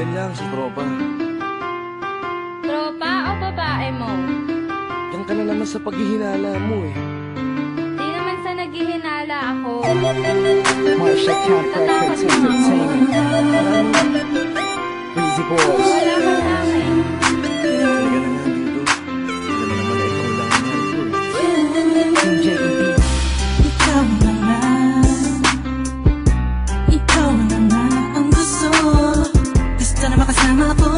Yan lang, si tropa. Tropa o babae mo? Yan ka na naman sa paghihinala mo eh. Di naman sa naghihinala ako. Marsha Camp Records Entertainment. Breezy Boys. Wala ka sa akin. Halika na nga dito. Hindi naman naman ikaw lang ang mahal ko eh. Team JEB. Ikaw na nga. Ikaw na nga ang gusto. Gusto na makasama ko.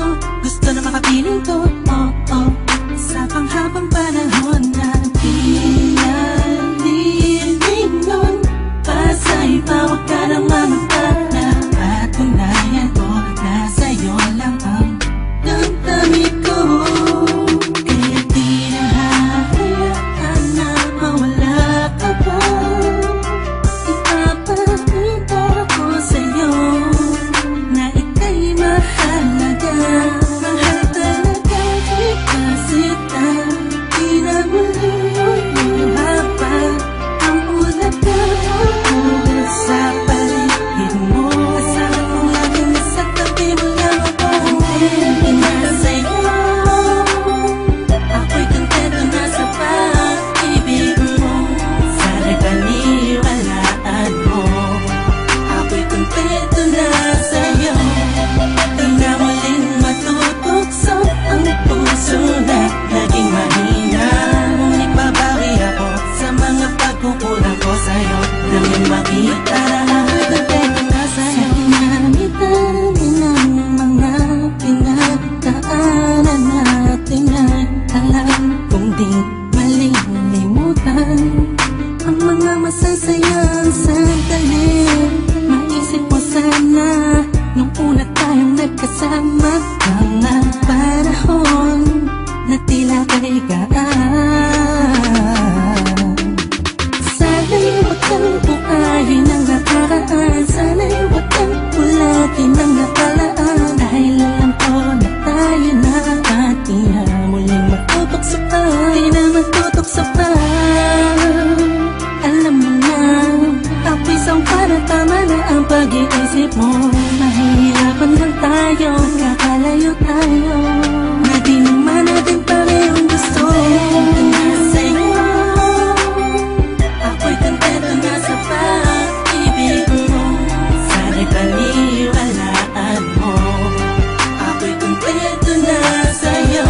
Gusto na makapiling to. Oh, oh. Sa panghabang panahon na di nalilingon. Pasa'y bawag ka ng mamagpala. Patunayan ko na sa'yo lang ang damdamin ko. Kaya di na hahayaan na mawala ka pa. Ipapakita ko sa'yo na ika'y mahalaga. Mahal talaga kita sita. Di na muli haba ang ulat na ulat sa paligid mo. Asahan mo laging nasa tabi mo lang ako. Kontento na sa'yo. Ako'y kontento na sa pag-ibig mo. Sana'y paniwalaan mo. Ako'y kontento na sa'yo. Di na muling matutukso ang puso na naging mahina. Ngunit babawi ako sa mga pagkukulang ko sa'yo. Nang yung makita ako'y kontento na sa'yo. Sa dinami-dami ng mga pinagdaanan natin ay alam kong di malilimutan ang mga masasayang sandali. Maisip mo sana nung una tayong nagkasama. Mga panahon na tila kay gaan. Sana'y huwag kang buhayin ang nakaraan. Sana'y huwag kang ulatin ang nakalaan. Dahil alam ko na tayo na at di na muling matutokso pa. Di na matutokso pa. Alam mo na, ako'y sangpa na tama na ang pag-iisip mo. Mahihirapan lang tayo, kakalayo tayo. Na di naman natin parehong gusto. Kontento na sa'yo. Ako'y kontento na sa pag-ibig mo. Sana'y paniwalaan mo. Ako'y kontento na sa'yo.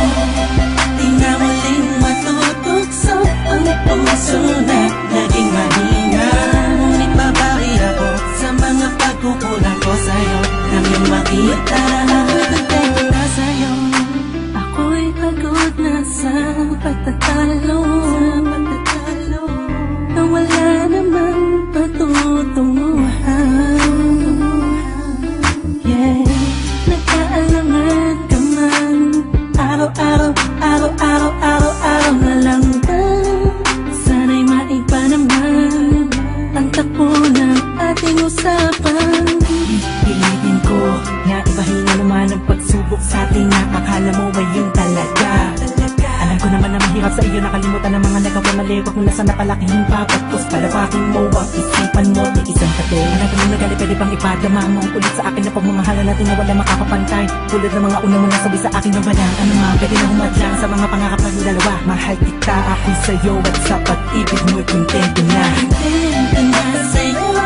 Di na muling matutukso ang puso na naging mahina. Ngunit babawi ako sa mga pagkukulang ko sa'yo. Nang yung makita ako'y kontento na sa'yo. Ako'y pagod na sa pagtatalo. Na wala namang patutunguhan. Yeah, nagkaalangan ka man. Araw-araw na lang ba? Sana'y maiba naman ang takbo ng ating usapan. Pilitin ko na ibahin na naman ang pagsubok sa ating nakakala mo ba yun talaga? Alam ko naman na mahirap sa iyo nakalimutan ang mga nagawa mali. Huwag mo na sana palakihin pa. Pagkos palawakin mo ang isipan mo. Di isang tabi. Alam ko nung nagali pwede bang ipadama mo ulit sa akin na pagmamahalan natin na wala makakapantay. Tulad ng mga una mo nasabi sa akin na walang ano nga pwede na humadlang sa mga pangarap ng dalawa. Mahal kita ako'y sa'yo at sa pag-ibig mo'y kontento na. Kontento na sa'yo.